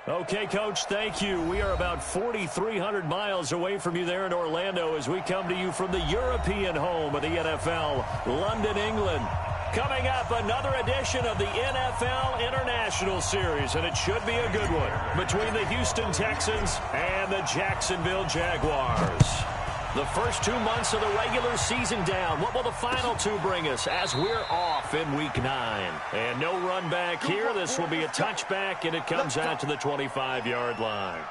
Okay, Coach, thank you. We are about 4,300 miles away from you there in Orlando as we come to you from the European home of the NFL, London, England. Coming up, another edition of the NFL International Series, and it should be a good one, between the Houston Texans and the Jacksonville Jaguars. The first 2 months of the regular season down. What will the final two bring us as we're off in Week 9? And no run back here. This will be a touchback, and it comes out to the 25-yard line.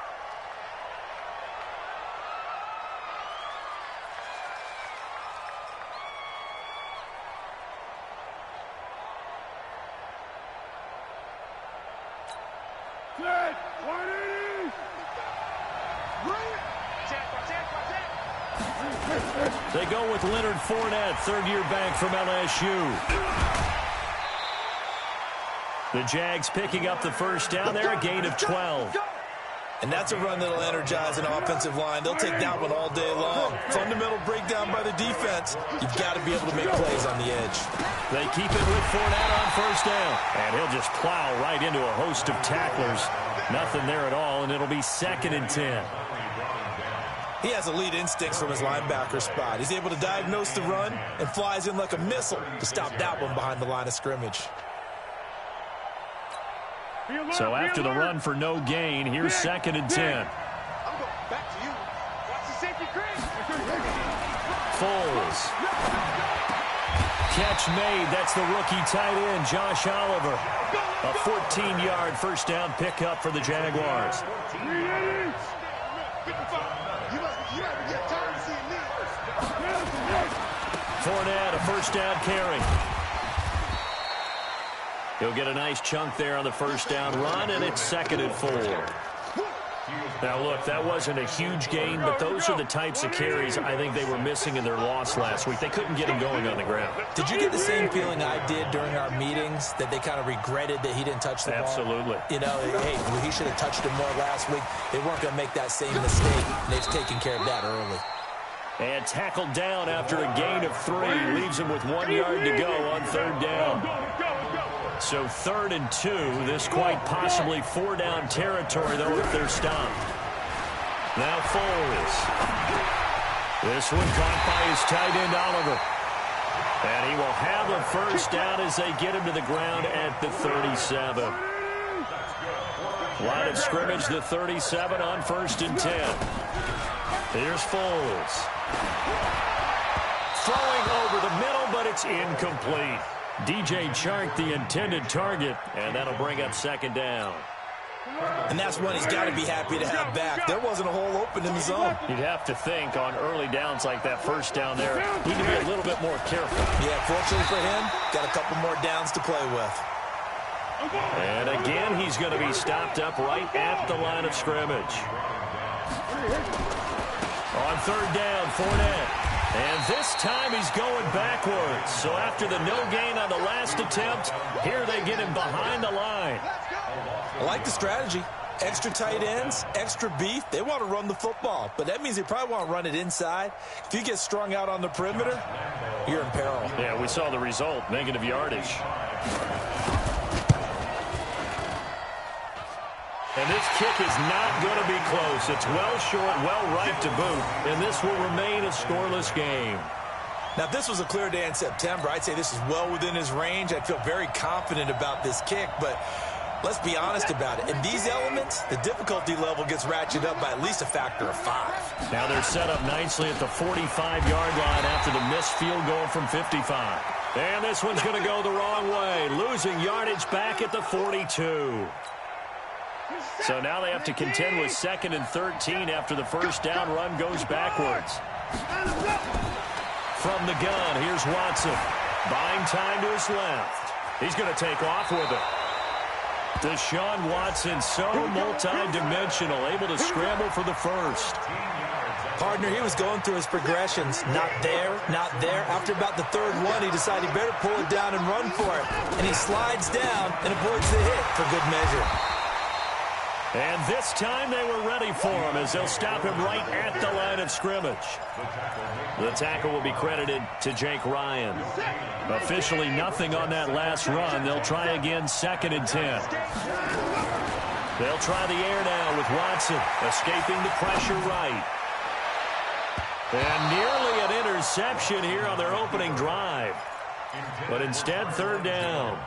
They go with Leonard Fournette, third-year back from LSU. The Jags picking up the first down there, a gain of 12. And that's a run that'll energize an offensive line. They'll take that one all day long. Fundamental breakdown by the defense. You've got to be able to make plays on the edge. They keep it with Fournette on first down. And he'll just plow right into a host of tacklers. Nothing there at all, and it'll be 2nd and 10. He has elite instincts from his linebacker spot. He's able to diagnose the run and flies in like a missile to stop that one behind the line of scrimmage. So after the run for no gain, here's 2nd and 10. I'm going back to you. Watch the safety crease. Foles. Catch made. That's the rookie tight end, Josh Oliver. A 14-yard first down pickup for the Jaguars. Fournette, a first down carry. He'll get a nice chunk there on the first down run, and it's 2nd and 4. Now, look, that wasn't a huge gain, but those are the types of carries I think they were missing in their loss last week. They couldn't get him going on the ground. Did you get the same feeling I did during our meetings, that they kind of regretted that he didn't touch the ball? Absolutely. You know, hey, he should have touched it more last week. They weren't going to make that same mistake, and they've taken care of that early. And tackled down after a gain of 3. Leaves him with 1 yard to go on third down. So 3rd and 2. This quite possibly 4-down territory, though, if they're stopped. Now Foles. This one caught by his tight end, Oliver. And he will have a first down as they get him to the ground at the 37. Line of scrimmage, the 37 on 1st and 10. Here's Foles. Throwing over the middle, but it's incomplete. DJ Chark, the intended target, and that'll bring up 2nd down. And that's one he's got to be happy to have back. There wasn't a hole open in the zone. You'd have to think on early downs like that first down there, he can be a little bit more careful. Yeah, fortunately for him, got a couple more downs to play with. And again, he's going to be stopped up right at the line of scrimmage. On third down, Fournette. And this time he's going backwards. So after the no gain on the last attempt, here they get him behind the line. I like the strategy. Extra tight ends, extra beef. They want to run the football, but that means they probably want to run it inside. If you get strung out on the perimeter, you're in peril. Yeah, we saw the result, negative yardage. And this kick is not going to be close. It's well short, well right to boot, and this will remain a scoreless game. Now, if this was a clear day in September, I'd say this is well within his range. I'd feel very confident about this kick, but let's be honest about it. In these elements, the difficulty level gets ratcheted up by at least a factor of 5. Now they're set up nicely at the 45-yard line after the missed field goal from 55. And this one's going to go the wrong way, losing yardage back at the 42. So now they have to contend with 2nd and 13 after the first down run goes backwards. From the gun, here's Watson. Buying time to his left. He's going to take off with it. Deshaun Watson, so multi-dimensional, able to scramble for the first. Partner, he was going through his progressions. Not there, not there. After about the third one, he decided he better pull it down and run for it. And he slides down and avoids the hit for good measure. And this time they were ready for him as they'll stop him right at the line of scrimmage. The tackle will be credited to Jake Ryan. Officially nothing on that last run. They'll try again, 2nd and 10. They'll try the air now with Watson escaping the pressure right. And nearly an interception here on their opening drive. But instead, 3rd down.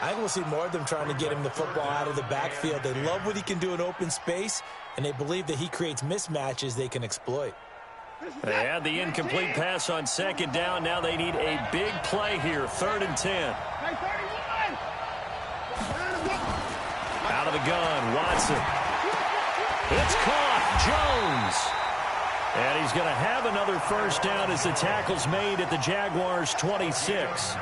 I think we'll see more of them trying to get him the football out of the backfield. They love what he can do in open space, and they believe that he creates mismatches they can exploit. They had the incomplete pass on 2nd down. Now they need a big play here, 3rd and 10. Out of the gun, Watson. It's caught, Jones. And he's going to have another 1st down as the tackle's made at the Jaguars' 26.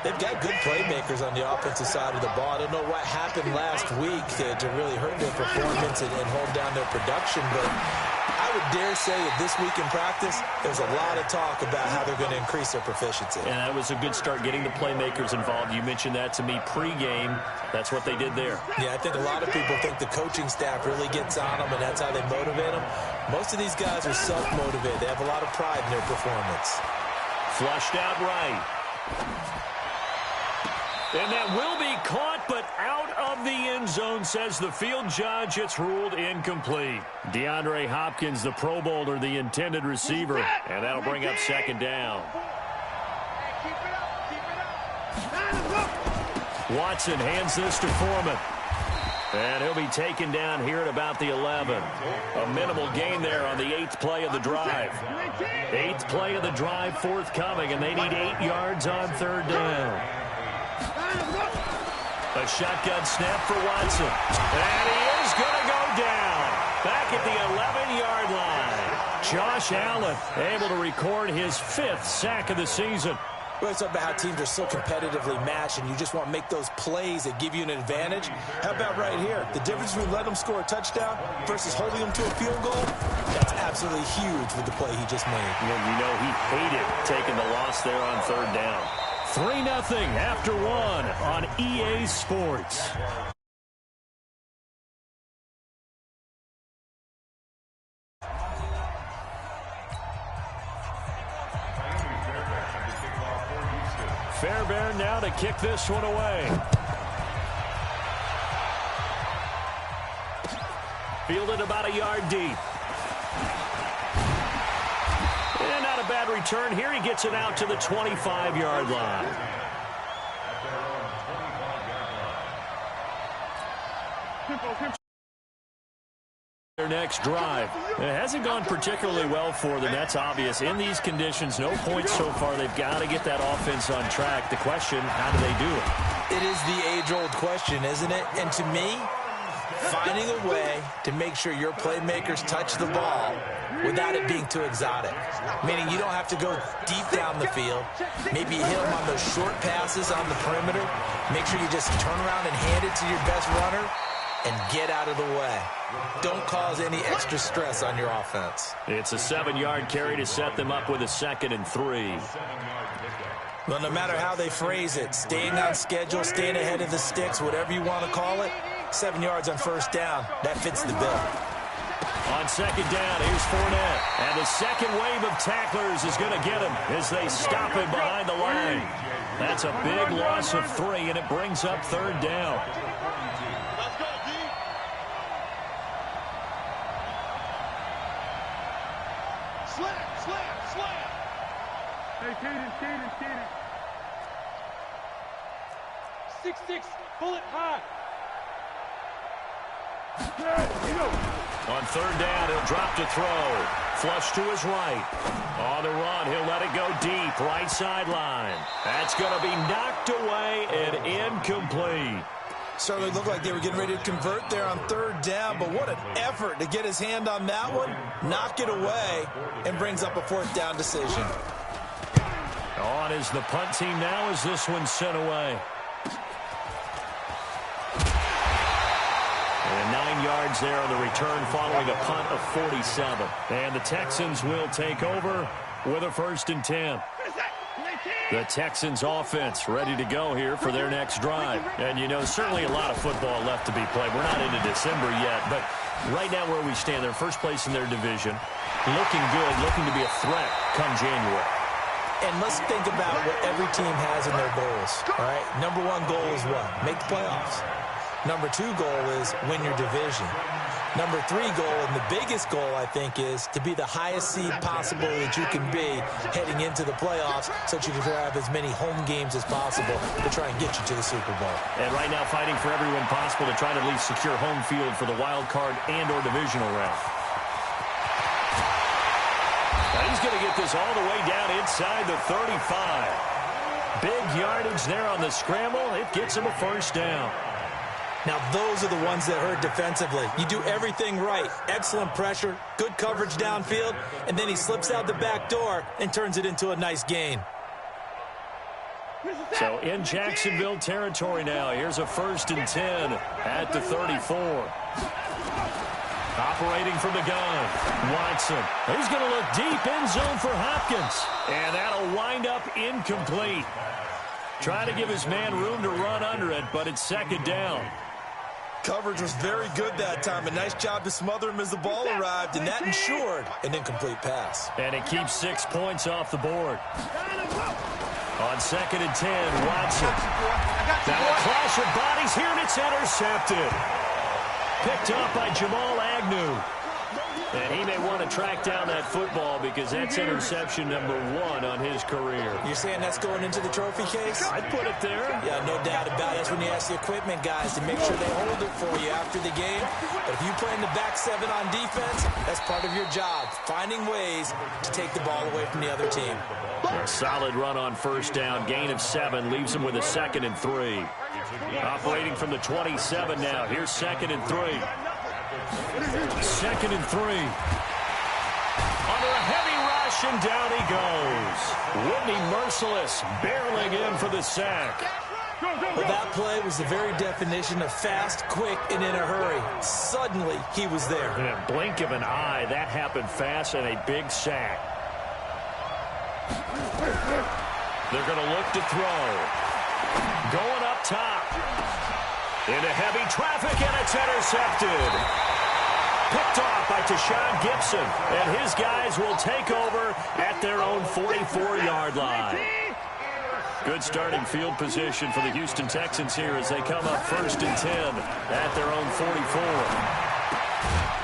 They've got good playmakers on the offensive side of the ball. I don't know what happened last week to really hurt their performance and hold down their production, but I would dare say that this week in practice, there's a lot of talk about how they're going to increase their proficiency. And that was a good start, getting the playmakers involved. You mentioned that to me pregame. That's what they did there. Yeah, I think a lot of people think the coaching staff really gets on them, and that's how they motivate them. Most of these guys are self-motivated. They have a lot of pride in their performance. Flushed out right. And that will be caught, but out of the end zone, says the field judge. It's ruled incomplete. DeAndre Hopkins, the Pro Bowler, the intended receiver, and that'll bring up 2nd down. Watson hands this to Foreman. And he'll be taken down here at about the 11. A minimal gain there on the 8th play of the drive. 8th play of the drive forthcoming, and they need 8 yards on 3rd down. A shotgun snap for Watson. And he is going to go down. Back at the 11-yard line. Josh Allen able to record his 5th sack of the season. We're talking about how teams are so competitively matched, and you just want to make those plays that give you an advantage. How about right here? The difference between letting them score a touchdown versus holding them to a field goal, that's absolutely huge with the play he just made. And you know he hated taking the loss there on 3rd down. 3-0 after 1 on EA Sports. Fairbairn now to kick this one away. Fielded about a yard deep. And not a bad return here. He gets it out to the 25-yard line. Their next drive. It hasn't gone particularly well for them. That's obvious. In these conditions, no points so far. They've got to get that offense on track. The question, how do they do it? It is the age-old question, isn't it? And to me, finding a way to make sure your playmakers touch the ball without it being too exotic. Meaning you don't have to go deep down the field. Maybe you hit them on those short passes on the perimeter. Make sure you just turn around and hand it to your best runner and get out of the way. Don't cause any extra stress on your offense. It's a 7-yard carry to set them up with a 2nd and 3. Well, no matter how they phrase it, staying on schedule, staying ahead of the sticks, whatever you want to call it, 7 yards on 1st down, that fits the bill. On 2nd down, here's Fournette. And the second wave of tacklers is going to get him as they stop him behind the line. That's a big loss of 3, and it brings up 3rd down. Hey, Kaden. 6'6", bullet high. On 3rd down, he'll drop to throw. Flush to his right. On the run, he'll let it go deep, right sideline. That's going to be knocked away and incomplete. Certainly looked like they were getting ready to convert there on 3rd down, but what an effort to get his hand on that one, knock it away, and brings up a 4th down decision. On is the punt team now as this one's sent away. And 9 yards there on the return following a punt of 47. And the Texans will take over with a 1st and 10. The Texans offense ready to go here for their next drive. And, you know, certainly a lot of football left to be played. We're not into December yet, but right now where we stand, they're first place in their division. Looking good, looking to be a threat come January. And let's think about what every team has in their goals, all right? Number one goal is what? Make the playoffs. Number two goal is win your division. Number three goal, and the biggest goal, I think, is to be the highest seed possible that you can be heading into the playoffs so that you can have as many home games as possible to try and get you to the Super Bowl. And right now fighting for everyone possible to try to at least secure home field for the wild card and or divisional round. Now he's going to get this all the way down inside the 35. Big yardage there on the scramble. It gets him a first down. Now, those are the ones that hurt defensively. You do everything right. Excellent pressure, good coverage downfield, and then he slips out the back door and turns it into a nice gain. So in Jacksonville territory now. Here's a 1st and 10 at the 34. Operating from the gun, Watson. He's going to look deep end zone for Hopkins. And that'll wind up incomplete. Trying to give his man room to run under it, but it's 2nd down. Coverage was very good that time. A nice job to smother him as the ball arrived, and that ensured an incomplete pass. And it keeps 6 points off the board. On 2nd and 10, Watson. Now a clash of bodies here, and it's intercepted. Picked up by Jamal Agnew. And he may want to track down that football because that's interception number 1 on his career. You're saying that's going into the trophy case? I'd put it there. Yeah, no doubt about it. That's when you ask the equipment guys to make sure they hold it for you after the game. But if you play in the back 7 on defense, that's part of your job, finding ways to take the ball away from the other team. A solid run on 1st down. Gain of 7 leaves him with a 2nd and 3. Operating from the 27 now. Here's 2nd and 3. 2nd and 3. Under a heavy rush, and down he goes. Whitney Merciless barreling in for the sack. Well, that play was the very definition of fast, quick, and in a hurry. Suddenly, he was there. In a blink of an eye, that happened fast, and a big sack. They're going to look to throw. Going up top. Into heavy traffic, and it's intercepted. Picked off by Tashawn Gibson, and his guys will take over at their own 44-yard line. Good starting field position for the Houston Texans here as they come up 1st and 10 at their own 44.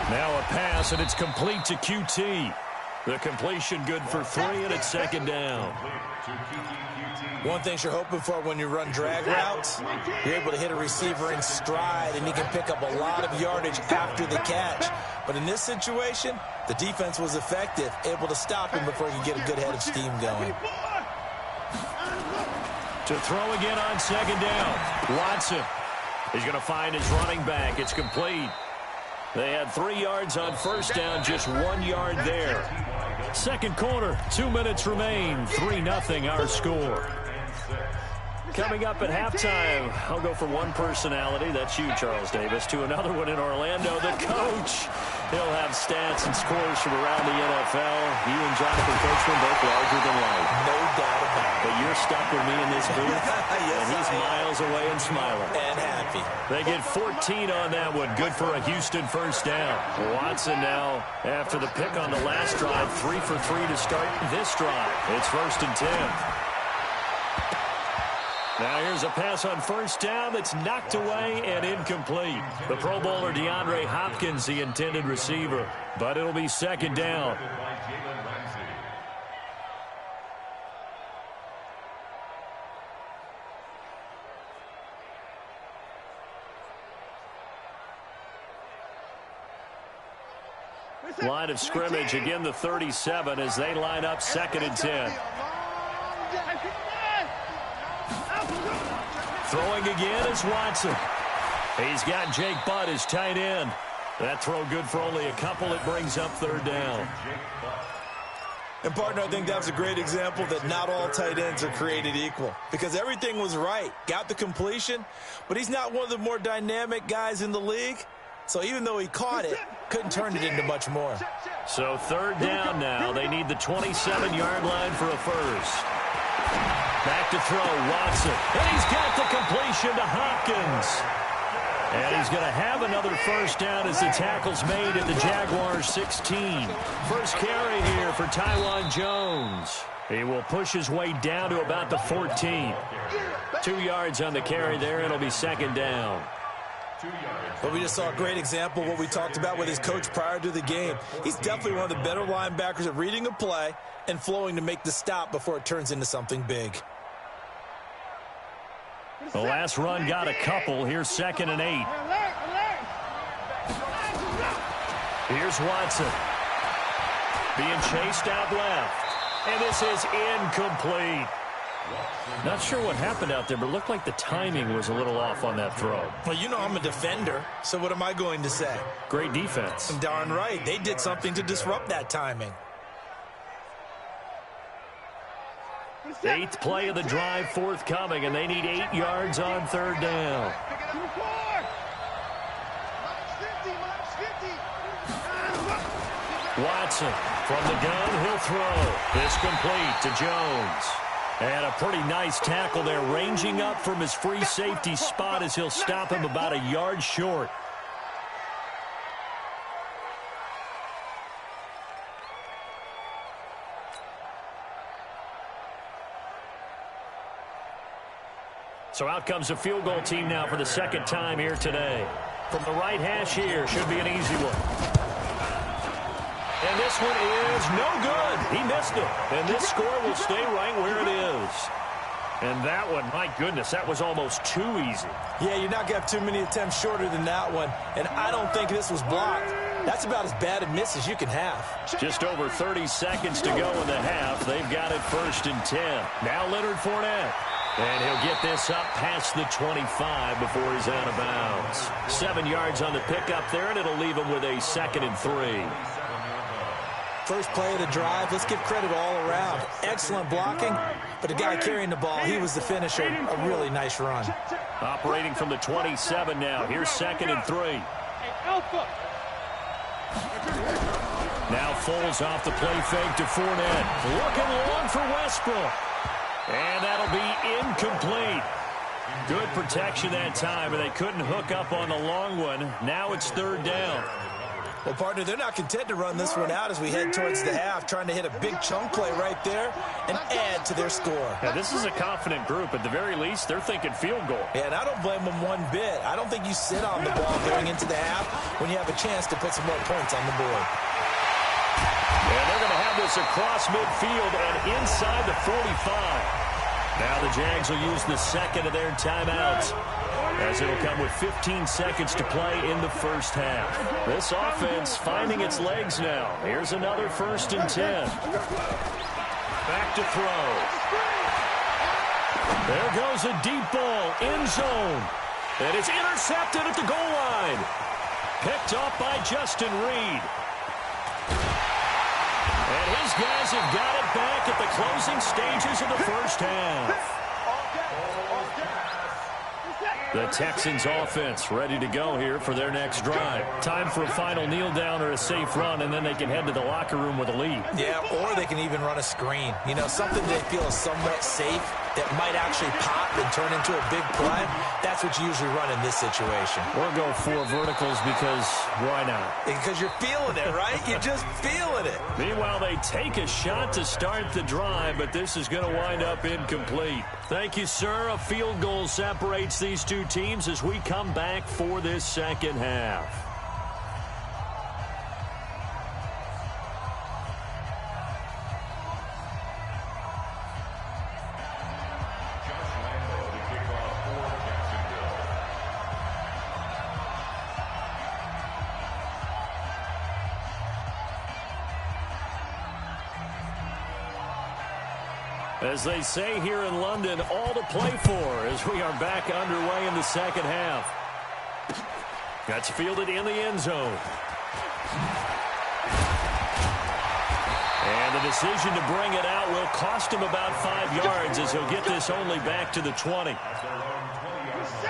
Now a pass, and it's complete to QT. The completion good for 3, and it's 2nd down. One thing you're hoping for when you run drag routes, you're able to hit a receiver in stride, and he can pick up a lot of yardage after the catch. But in this situation, the defense was effective, able to stop him before he could get a good head of steam going. To throw again on 2nd down. Watson. He's going to find his running back. It's complete. They had 3 yards on 1st down, just 1 yard there. 2nd quarter, 2 minutes remain. 3-0 our score. Coming up at halftime, I'll go from one personality, that's you, Charles Davis, to another one in Orlando, the coach. He'll have stats and scores from around the NFL. You and Jonathan Coachman both larger than life. No doubt about it. But you're stuck with me in this booth, Yes, and he's miles away and smiling. And happy. They get 14 on that one. Good for a Houston 1st down. Watson now, after the pick on the last drive, 3 for 3 to start this drive. It's 1st and 10. Now here's a pass on 1st down that's knocked away and incomplete. The Pro Bowler DeAndre Hopkins, the intended receiver, but it'll be 2nd down. Line of scrimmage, again the 37 as they line up 2nd and 10. Throwing again is Watson. He's got Jake Butt as tight end. That throw good for only a couple. It brings up 3rd down. And, partner, I think that was a great example that not all tight ends are created equal because everything was right. Got the completion, but he's not one of the more dynamic guys in the league. So even though he caught it, couldn't turn it into much more. So 3rd down now. They need the 27-yard line for a first. Back to throw, Watson. And he's got the completion to Hopkins. And he's going to have another first down as the tackle's made at the Jaguars' 16. First carry here for Tywan Jones. He will push his way down to about the 14. 2 yards on the carry there. It'll be second down. But we just saw a great example of what we talked about with his coach prior to the game. He's definitely one of the better linebackers at reading a play and flowing to make the stop before it turns into something big. The last run got a couple. Here's 2nd and 8. Here's Watson. Being chased out left. And this is incomplete. Not sure what happened out there, but it looked like the timing was a little off on that throw. Well, you know I'm a defender, so what am I going to say? Great defense. I'm darn right. They did something to disrupt that timing. 8th play of the drive forthcoming, and they need 8 yards on 3rd down. Watson from the gun, he'll throw. It's complete to Jones. And a pretty nice tackle there, ranging up from his free safety spot as he'll stop him about a yard short. So out comes the field goal team now for the 2nd time here today. From the right hash here, should be an easy one. And this one is no good. He missed it. And this score will stay right where it is. And that one, my goodness, that was almost too easy. Yeah, you're not going to have too many attempts shorter than that one. And I don't think this was blocked. That's about as bad a miss as you can have. Just over 30 seconds to go in the half. They've got it 1st and 10. Now Leonard Fournette. And he'll get this up past the 25 before he's out of bounds. 7 yards on the pickup there, and it'll leave him with a 2nd and 3. First play of the drive, let's give credit all around. Excellent blocking, but the guy carrying the ball, he was the finisher. A really nice run. Operating from the 27 now. Here's 2nd and 3. Now Foles off the play fake to Fournette. Looking long for Westbrook. And that'll be incomplete. Good protection that time, and they couldn't hook up on the long one. Now it's 3rd down. Well, partner, they're not content to run this one out as we head towards the half, trying to hit a big chunk play right there and add to their score. Yeah, this is a confident group. At the very least, they're thinking field goal. Yeah, and I don't blame them one bit. I don't think you sit on the ball going into the half when you have a chance to put some more points on the board. And they're going to have this across midfield and inside the 45. Now the Jags will use the 2nd of their timeouts, as it'll come with 15 seconds to play in the first half. This offense finding its legs now. Here's another 1st and 10. Back to throw. There goes a deep ball, end zone. And it's intercepted at the goal line. Picked off by Justin Reed. And his guys have got it back at the closing stages of the first half. The Texans offense ready to go here for their next drive. Time for a final kneel down or a safe run, and then they can head to the locker room with a lead. Yeah, or they can even run a screen. You know, something they feel is somewhat safe that might actually pop and turn into a big play. That's what you usually run in this situation. Or go 4 verticals because why not? Because you're feeling it, right? You're just feeling it. Meanwhile, they take a shot to start the drive, but this is going to wind up incomplete. Thank you, sir. A field goal separates these two teams as we come back for this second half. As they say here in London, all to play for as we are back underway in the second half. That's fielded in the end zone. And the decision to bring it out will cost him about 5 yards as he'll get this only back to the 20.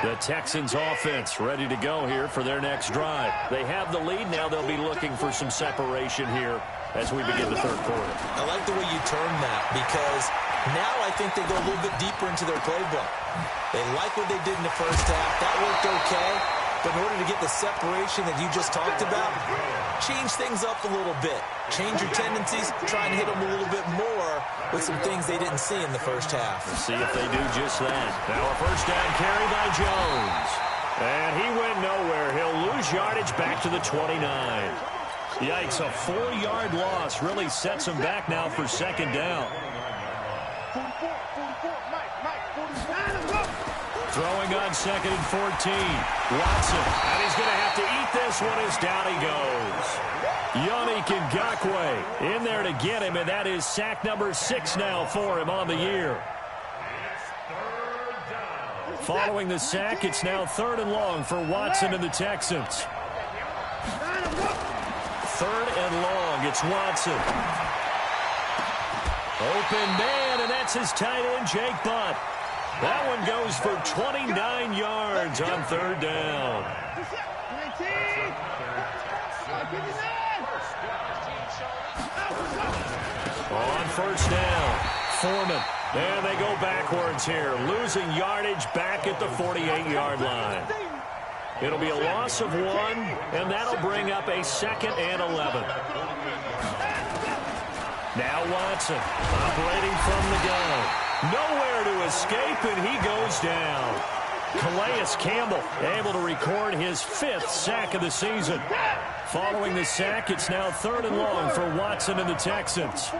The Texans offense ready to go here for their next drive. They have the lead now. They'll be looking for some separation here as we begin the third quarter. I like the way you term that because Now I think they go a little bit deeper into their playbook. They like what they did in the first half. That worked okay. But in order to get the separation that you just talked about, change things up a little bit. Change your tendencies, try and hit them a little bit more with some things they didn't see in the first half. Let's see if they do just that. Now a first down carry by Jones. And he went nowhere. He'll lose yardage back to the 29. Yikes, a 4-yard loss really sets him back now for second down. 44, Mike, 49. Throwing on second and 14. Watson, and he's going to have to eat this one as down he goes. Yannick Ngakoue in there to get him, and that is sack number 6 now for him on the year. Following the sack, it's now 3rd and long for Watson and the Texans. 3rd and long, it's Watson. Open man, and that's his tight end, Jake Butt. That one goes for 29 yards on 3rd down. On first down, Foreman. And they go backwards here, losing yardage back at the 48-yard line. It'll be a loss of 1, and that'll bring up a 2nd and 11. Now Watson, operating from the gun. Nowhere to escape, and he goes down. Calais Campbell able to record his 5th sack of the season. Following the sack, it's now 3rd and long for Watson and the Texans.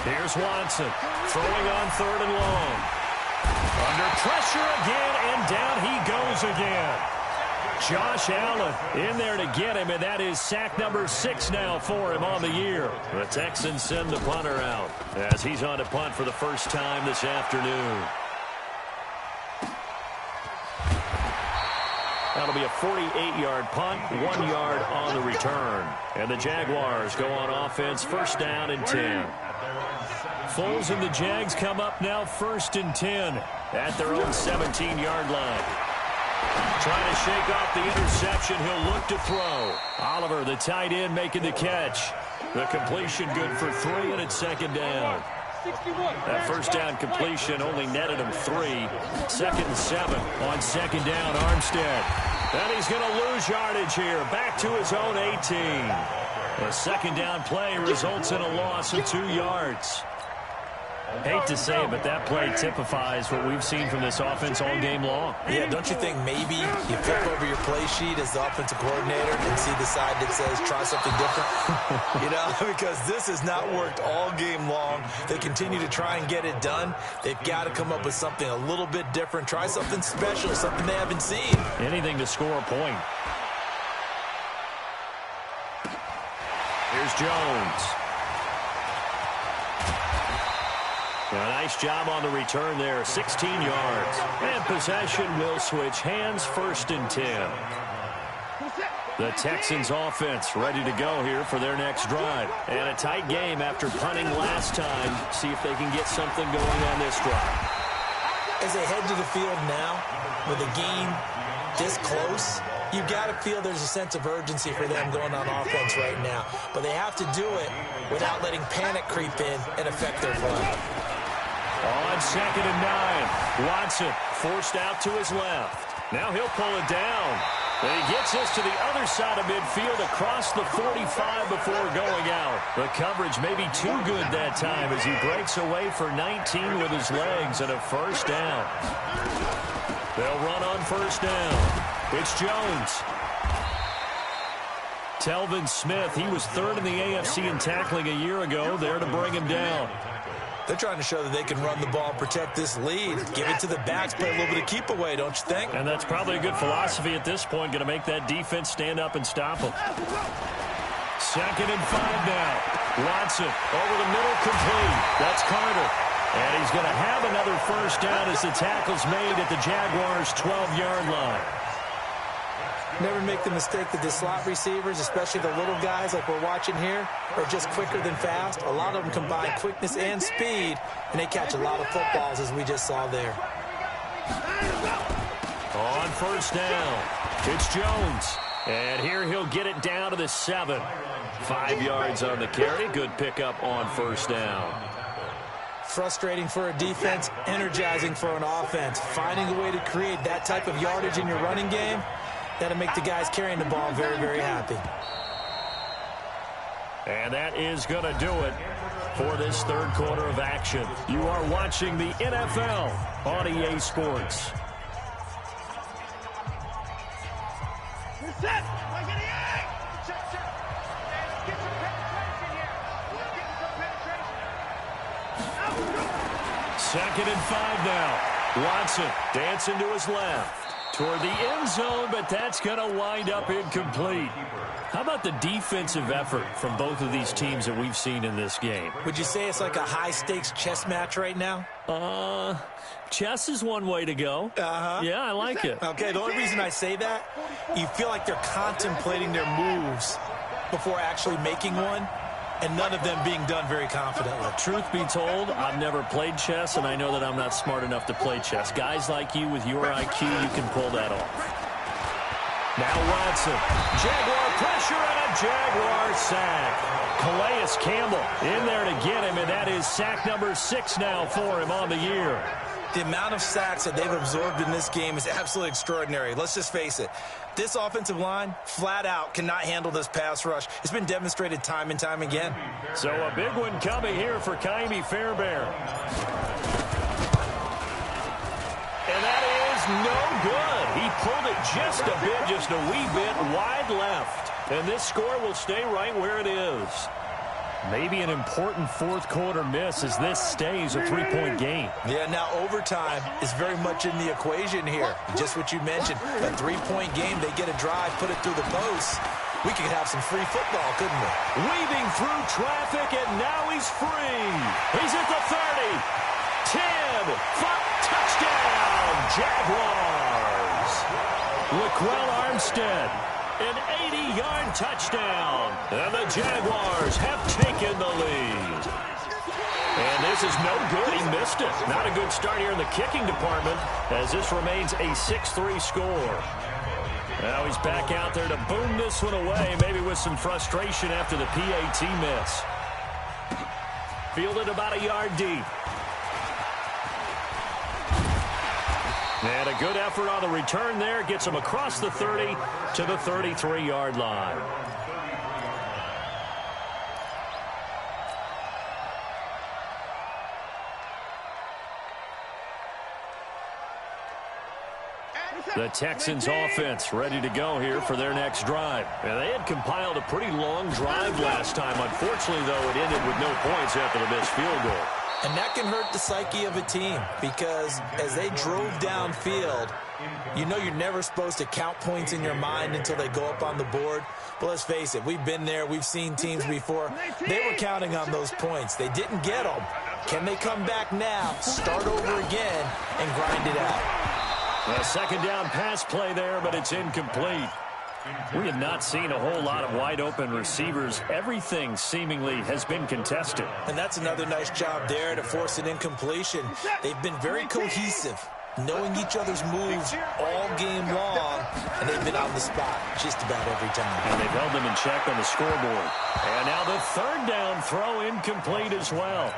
Here's Watson, throwing on 3rd and long. Under pressure again, and down he goes again. Josh Allen in there to get him, and that is sack number 6 now for him on the year. The Texans send the punter out as he's on to punt for the first time this afternoon. That'll be a 48-yard punt, 1 yard on the return. And the Jaguars go on offense, first down and 10. Foles and the Jags come up now, 1st and 10 at their own 17-yard line. Trying to shake off the interception, he'll look to throw. Oliver, the tight end, making the catch. The completion good for 3, and it's 2nd down. That first down completion only netted him 3. 2nd and 7 on 2nd down, Armstead. And he's going to lose yardage here, back to his own 18. A 2nd down play results in a loss of 2 yards. Hate to say it, but that play typifies what we've seen from this offense all game long. Yeah, don't you think maybe you flip over your play sheet as the offensive coordinator and see the side that says try something different? You know, because this has not worked all game long. They continue to try and get it done. They've got to come up with something a little bit different. Try something special, something they haven't seen. Anything to score a point. Here's Jones. A nice job on the return there, 16 yards. And possession will switch hands, 1st and 10. The Texans offense ready to go here for their next drive. And a tight game after punting last time. See if they can get something going on this drive. As they head to the field now, with a game this close, you've got to feel there's a sense of urgency for them going on offense right now. But they have to do it without letting panic creep in and affect their play. On 2nd and 9, Watson forced out to his left. Now he'll pull it down. And he gets us to the other side of midfield across the 45 before going out. The coverage may be too good that time as he breaks away for 19 with his legs and a first down. They'll run on first down. It's Jones. Telvin Smith, he was 3rd in the AFC in tackling a year ago, there to bring him down. They're trying to show that they can run the ball, protect this lead. Give it to the backs, play a little bit of keep away, don't you think? And that's probably a good philosophy at this point, going to make that defense stand up and stop them. 2nd and 5 now. Watson over the middle, complete. That's Carter. And he's going to have another first down as the tackle's made at the Jaguars' 12-yard line. Never make the mistake that the slot receivers, especially the little guys like we're watching here, are just quicker than fast. A lot of them combine quickness and speed, and they catch a lot of footballs, as we just saw there. On first down, it's Jones. And here he'll get it down to the 7. 5 yards on the carry. Good pickup on first down. Frustrating for a defense, energizing for an offense. Finding a way to create that type of yardage in your running game, that'll make the guys carrying the ball very, very happy. And that is going to do it for this third quarter of action. You are watching the NFL on EA Sports. Set. Check. Get some penetration here. Get some penetration. 2nd and 5 now. Watson dancing to his left toward the end zone, but that's going to wind up incomplete. How about the defensive effort from both of these teams that we've seen in this game? Would you say it's like a high-stakes chess match right now? Chess is one way to go. Yeah, I like it. Okay, the only reason I say that, you feel like they're contemplating their moves before actually making one, and none of them being done very confidently. Truth be told, I've never played chess, and I know that I'm not smart enough to play chess. Guys like you with your IQ, you can pull that off. Now Watson, Jaguar pressure and a Jaguar sack. Calais Campbell in there to get him, and that is sack number 6 now for him on the year. The amount of sacks that they've absorbed in this game is absolutely extraordinary. Let's just face it. This offensive line, flat out, cannot handle this pass rush. It's been demonstrated time and time again. So a big one coming here for Kaimi Fairbairn. And that is no good. He pulled it just a bit, just a wee bit wide left. And this score will stay right where it is. Maybe an important fourth quarter miss as this stays a 3-point game. Yeah, now overtime is very much in the equation here. Just what you mentioned, a 3-point game, they get a drive, put it through the post. We could have some free football, couldn't we? Weaving through traffic, and now he's free. He's at the 30. 10, 5, touchdown, Jaguars. Laquell Armstead, an 80-yard touchdown, and the Jaguars have taken the lead. And this is no good. He missed it. Not a good start here in the kicking department as this remains a 6-3 score. Now he's back out there to boom this one away, maybe with some frustration after the PAT miss. Fielded about a yard deep. And a good effort on the return there. Gets him across the 30 to the 33-yard line. The Texans offense ready to go here for their next drive. And they had compiled a pretty long drive last time. Unfortunately, though, it ended with no points after the missed field goal. And that can hurt the psyche of a team because as they drove downfield, you know you're never supposed to count points in your mind until they go up on the board. But let's face it, we've been there. We've seen teams before. They were counting on those points. They didn't get them. Can they come back now, start over again, and grind it out? A second down pass play there, but it's incomplete. We have not seen a whole lot of wide-open receivers. Everything seemingly has been contested. And that's another nice job there to force an incompletion. They've been very cohesive, knowing each other's moves all game long, and they've been on the spot just about every time. And they've held them in check on the scoreboard. And now the third down throw incomplete as well.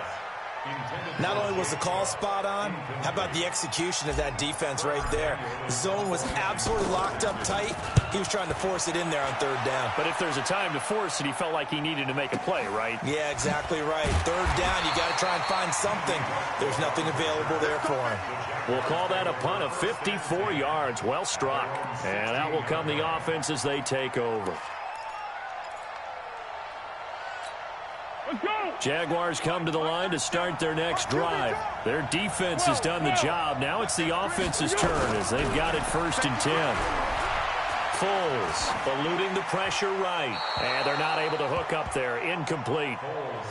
Not only was the call spot on, how about the execution of that defense right there? The zone was absolutely locked up tight. He was trying to force it in there on third down. But if there's a time to force it, he felt like he needed to make a play, right? Yeah, exactly right. Third down, you got to try and find something. There's nothing available there for him. We'll call that a punt of 54 yards. Well struck. And out will come the offense as they take over. Jaguars come to the line to start their next drive. Their defense has done the job. Now it's the offense's turn as they've got it 1st and 10. Foles eluding the pressure right. And they're not able to hook up there. Incomplete.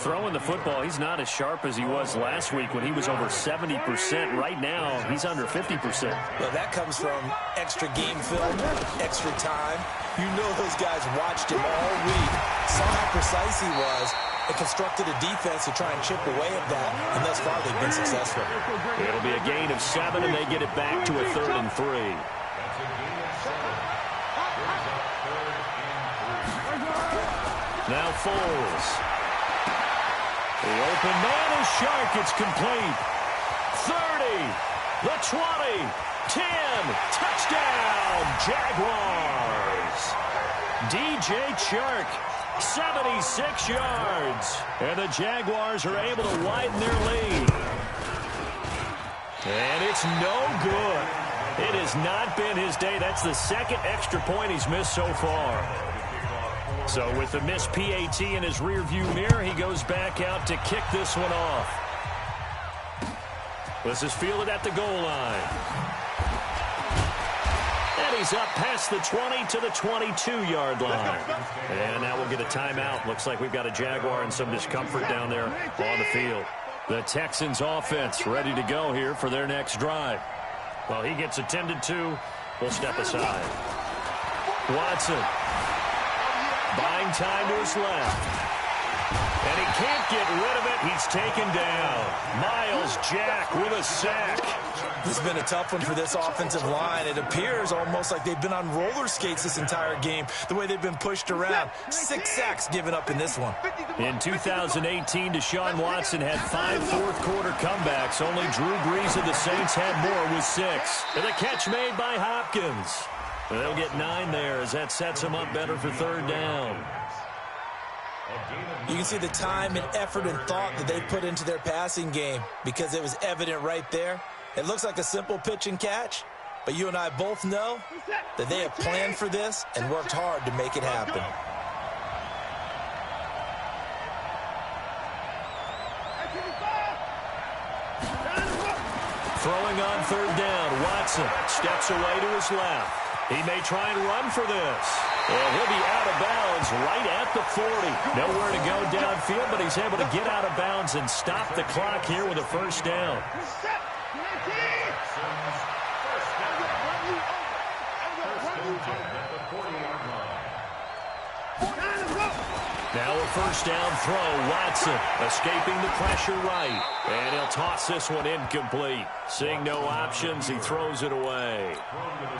Throwing the football, he's not as sharp as he was last week when he was over 70%. Right now, he's under 50%. Well, that comes from extra game film, extra time. You know those guys watched him all week, saw how precise he was, and constructed a defense to try and chip away at that, and thus far they've been successful. It'll be a gain of 7, and they get it back to a 3rd and 3. Now Foles. The open man is Shark. It's complete. 30, the 20, 10, touchdown, Jaguars. DJ Chark, 76 yards. And the Jaguars are able to widen their lead. And it's no good. It has not been his day. That's the second extra point he's missed so far. So with the missed PAT in his rearview mirror, he goes back out to kick this one off. This is fielded at the goal line. And he's up past the 20 to the 22-yard line. And now we'll get a timeout. Looks like we've got a Jaguar and some discomfort down there on the field. The Texans offense ready to go here for their next drive. Well, he gets attended to. We'll step aside. Watson buying time to his left. And he can't get rid of it. He's taken down. Miles Jack with a sack. This has been a tough one for this offensive line. It appears almost like they've been on roller skates this entire game, the way they've been pushed around. 6 sacks given up in this one. In 2018, Deshaun Watson had 5 fourth-quarter comebacks. Only Drew Brees of the Saints had more with 6. And the catch made by Hopkins. They'll get 9 there as that sets them up better for third down. You can see the time and effort and thought that they put into their passing game because it was evident right there. It looks like a simple pitch and catch, but you and I both know that they have planned for this and worked hard to make it happen. Throwing on third down, Watson steps away to his left. He may try and run for this. And he'll be out of bounds right at the 40. Nowhere to go downfield, but he's able to get out of bounds and stop the clock here with a first down. Now a first down throw. Watson escaping the pressure right. And he'll toss this one incomplete. Seeing no options, he throws it away.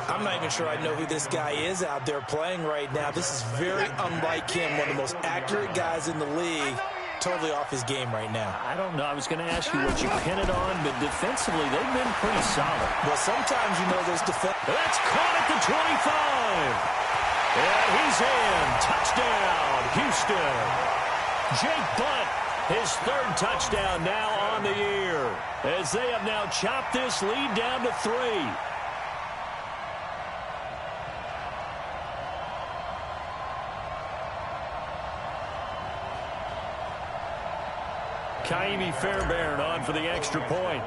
I'm not even sure I know who this guy is out there playing right now. This is very unlike him, one of the most accurate guys in the league. Totally off his game right now. I don't know. I was going to ask you what you pin it on, but defensively, they've been pretty solid. Well, sometimes you know those defense. That's caught at the 25. And he's in. Touchdown, Houston. Jake Butt, his third touchdown now on the year, as they have now chopped this lead down to 3. Kaimi Fairbairn on for the extra point.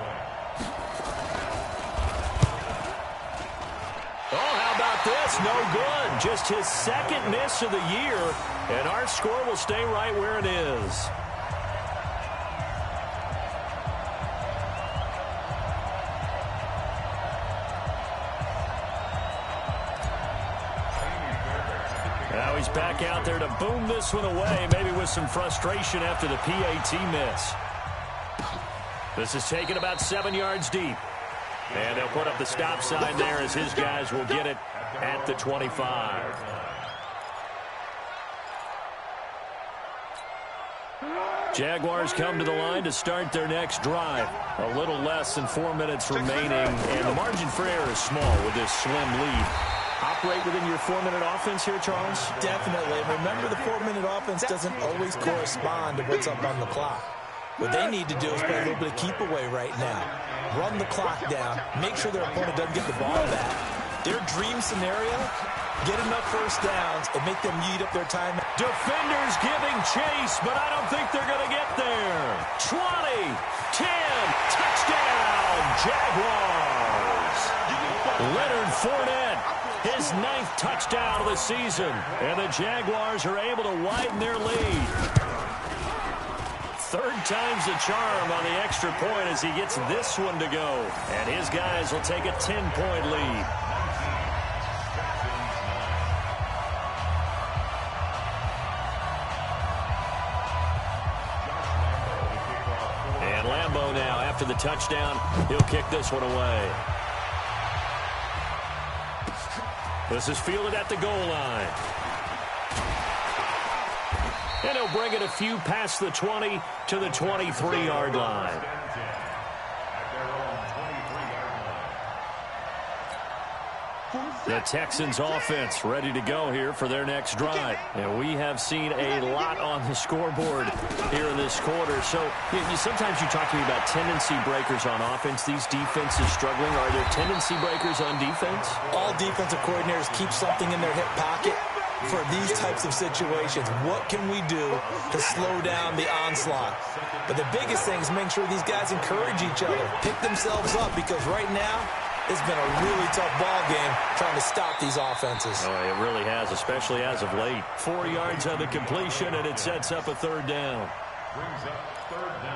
Oh, how about this? No good. Just his second miss of the year, and our score will stay right where it is. Now he's back out there to boom this one away, maybe with some frustration after the PAT miss. This is taken about 7 yards deep. And they'll put up the stop sign there as his guys will get it at the 25. Jaguars come to the line to start their next drive. A little less than 4 minutes remaining, and the margin for error is small with this slim lead. Operate within your 4-minute offense here, Charles? Definitely. Remember, the 4-minute offense doesn't always correspond to what's up on the clock. What they need to do is play a little bit of keep away right now. Run the clock down. Make sure their opponent doesn't get the ball back. Their dream scenario, get enough first downs and make them eat up their time. Defenders giving chase, but I don't think they're going to get there. 20, 10, touchdown, Jaguars. Leonard Fournette, his 9th touchdown of the season. And the Jaguars are able to widen their lead. Third time's the charm on the extra point as he gets this one to go. And his guys will take a 10-point lead. And Lambeau now, after the touchdown, he'll kick this one away. This is fielded at the goal line. And he'll bring it a few past the 20 to the 23-yard line. The Texans offense ready to go here for their next drive. And we have seen a lot on the scoreboard here in this quarter. So sometimes you talk to me about tendency breakers on offense. These defenses struggling. Are there tendency breakers on defense? All defensive coordinators keep something in their hip pocket for these types of situations. What can we do to slow down the onslaught? But the biggest thing is make sure these guys encourage each other, pick themselves up, because right now, it's been a really tough ball game trying to stop these offenses. Oh, it really has, especially as of late. 4 yards on the completion, and it sets up a third down.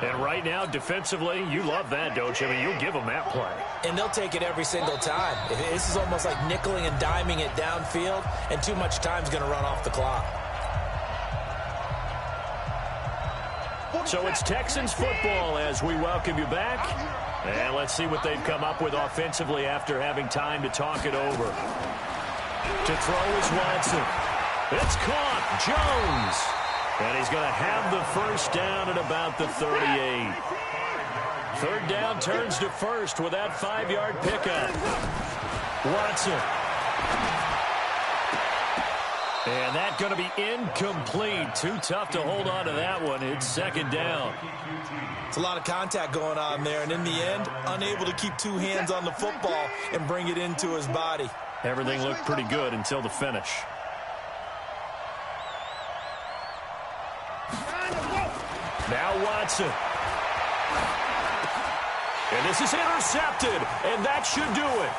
And right now, defensively, you love that, don't you? I mean, you'll give them that play. And they'll take it every single time. This is almost like nickeling and diming it downfield, and too much time's going to run off the clock. So it's Texans football as we welcome you back. And let's see what they've come up with offensively after having time to talk it over. To throw is Watson. It's caught. Jones. And he's going to have the first down at about the 38. Third down turns to first with that 5-yard pickup. Watson. And that's going to be incomplete. Too tough to hold on to that one. It's second down. It's a lot of contact going on there, and in the end, unable to keep two hands on the football and bring it into his body. Everything looked pretty good until the finish. Now Watson. And this is intercepted, and that should do it.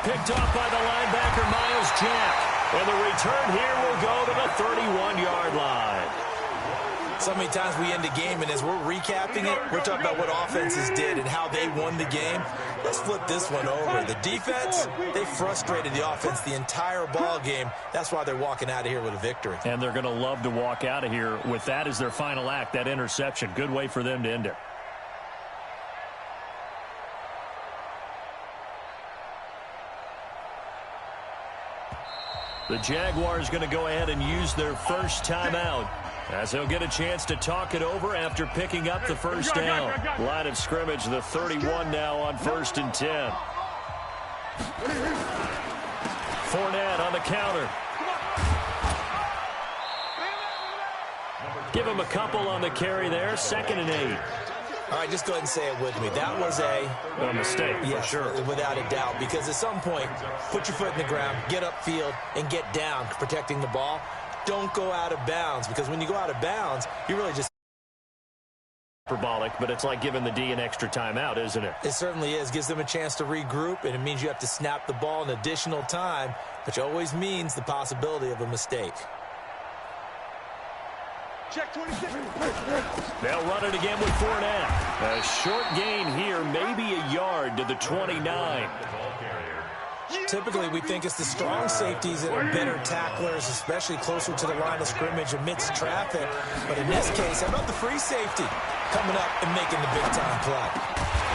Picked off by the linebacker, Miles Jack. And the return here will go to the 31-yard line. So many times we end a game, and as we're recapping it, we're talking about what offenses did and how they won the game. Let's flip this one over. The defense, they frustrated the offense the entire ball game. That's why they're walking out of here with a victory. And they're going to love to walk out of here with that as their final act, that interception. Good way for them to end it. The Jaguars going to go ahead and use their first timeout as they'll get a chance to talk it over after picking up the first down. Line of scrimmage, the 31 now on 1st and 10. Fournette on the counter. Give him a couple on the carry there. 2nd and 8. All right, just go ahead and say it with me. That was a mistake, yes, for sure. Without a doubt, because at some point, put your foot in the ground, get upfield, and get down, protecting the ball. Don't go out of bounds, because when you go out of bounds, you really just... Hyperbolic, but it's like giving the D an extra timeout, isn't it? It certainly is. Gives them a chance to regroup, and it means you have to snap the ball in additional time, which always means the possibility of a mistake. Check 26. They'll run it again with Fournette. A short gain here, maybe a yard to the 29. Typically, we think it's the strong safeties that are better tacklers, especially closer to the line of scrimmage amidst traffic. But in this case, how about the free safety coming up and making the big-time play?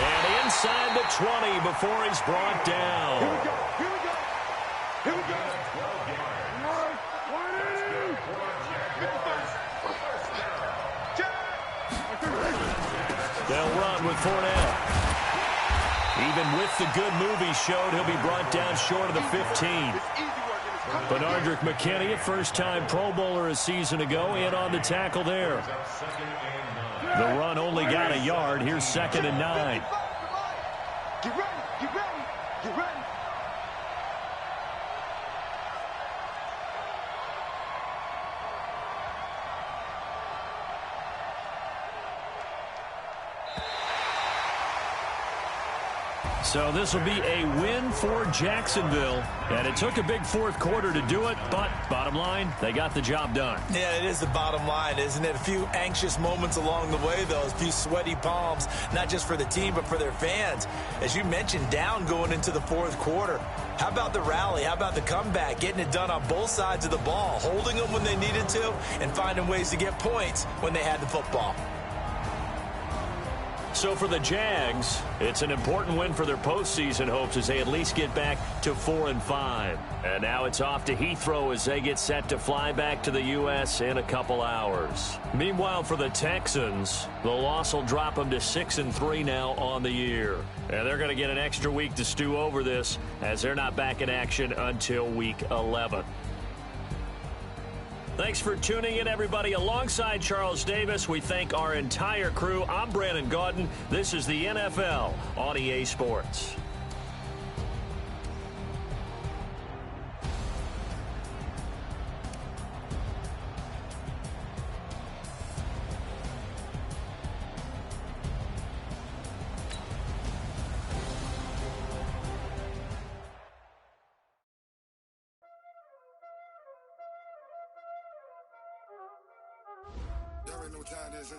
And inside the 20 before he's brought down. Here we go. Here we go. Here we go. They'll run with Fournette. Even with the good move he showed, he'll be brought down short of the 15. Benardrick McKinney, a first-time Pro Bowler a season ago, in on the tackle there. The run only got a yard. Here's 2nd and 9. Get ready. Get ready. Get ready. So this will be a win for Jacksonville. And it took a big fourth quarter to do it, but bottom line, they got the job done. Yeah, it is the bottom line, isn't it? A few anxious moments along the way, though, a few sweaty palms, not just for the team, but for their fans. As you mentioned, down going into the fourth quarter. How about the rally? How about the comeback? Getting it done on both sides of the ball, holding them when they needed to, and finding ways to get points when they had the football. So for the Jags, it's an important win for their postseason hopes as they at least get back to 4-5. And now it's off to Heathrow as they get set to fly back to the U.S. in a couple hours. Meanwhile, for the Texans, the loss will drop them to 6-3 now on the year. And they're going to get an extra week to stew over this as they're not back in action until Week 11. Thanks for tuning in, everybody. Alongside Charles Davis, we thank our entire crew. I'm Brandon Gaudin. This is the NFL on EA Sports. Y'all already know what time it is, huh?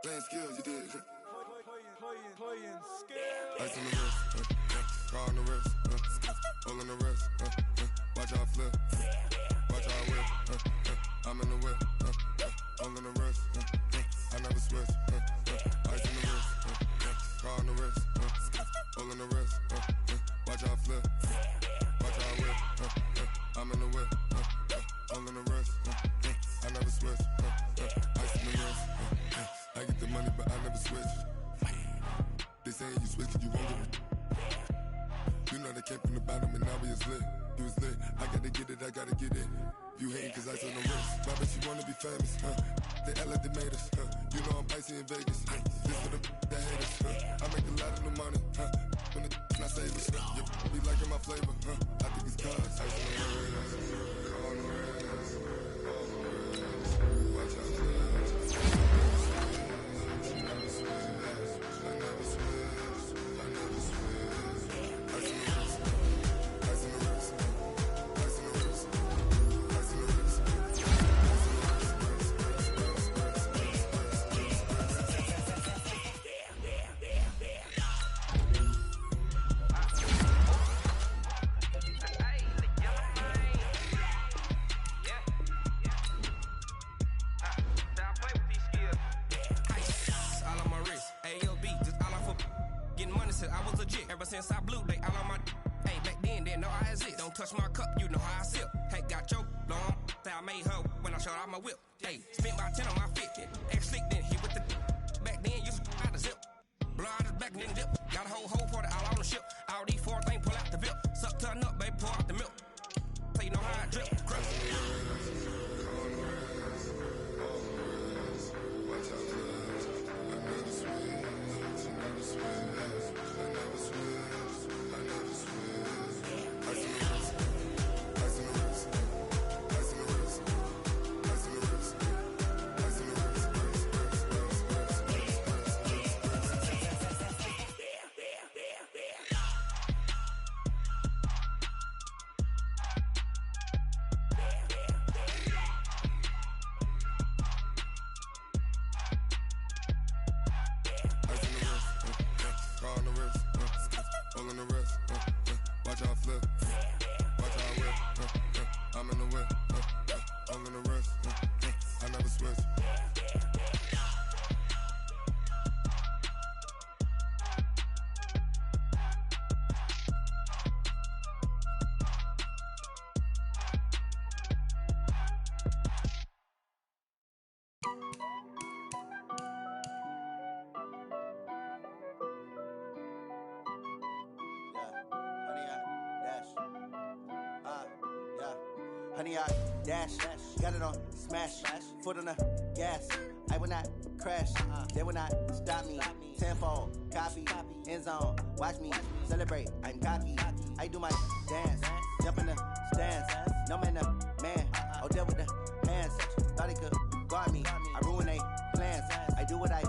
Playing skills, you did. Playing skills. Ice on the wrist, car on the wrist, hole in the wrist, watch out flip, watch out whip, I'm in the whip, hole in the wrist, I never switch, ice on the wrist, car on the wrist, hole in the wrist, watch out flip, watch out whip, I'm in the whip, hole in the wrist, I never switch, ice in the wrist, I get the money but I never switch. They saying you switch and you won't get it. You know they came from the bottom and now we is lit. You was lit, I gotta get it, I gotta get it. You hating cause ice on the wrist. Why bet you wanna be famous, They act like they made us, You know I'm icy in Vegas, This for the that hate us, I make a lot of new money, When the not save us, You be liking my flavor, I think it's cause ice on the wrist, on the wrist, watch out, since I blew, they all on my hey, back then, didn't know I exist. Don't touch my cup, you know how I sip. Hey, got your long, say I made her when I showed out my whip. Hey, spent about 10 on my fit, ex-slick, then hit with the back then, used to out the zip. Blow out his back and then dip. Got a whole party all on the ship. All these four things, pull out the VIP. Suck, turn up, baby, pour out the milk. So you know how I drip. Crush. Honey, I dash, got it on smash, foot on the gas. I will not crash, they will not stop me. Tenfold, copy, end zone, watch me celebrate. I'm cocky, I do my dance, jump in the stands. No man, the man, oh, deal with the hands. Thought he could guard me, I ruin they plans. I do what I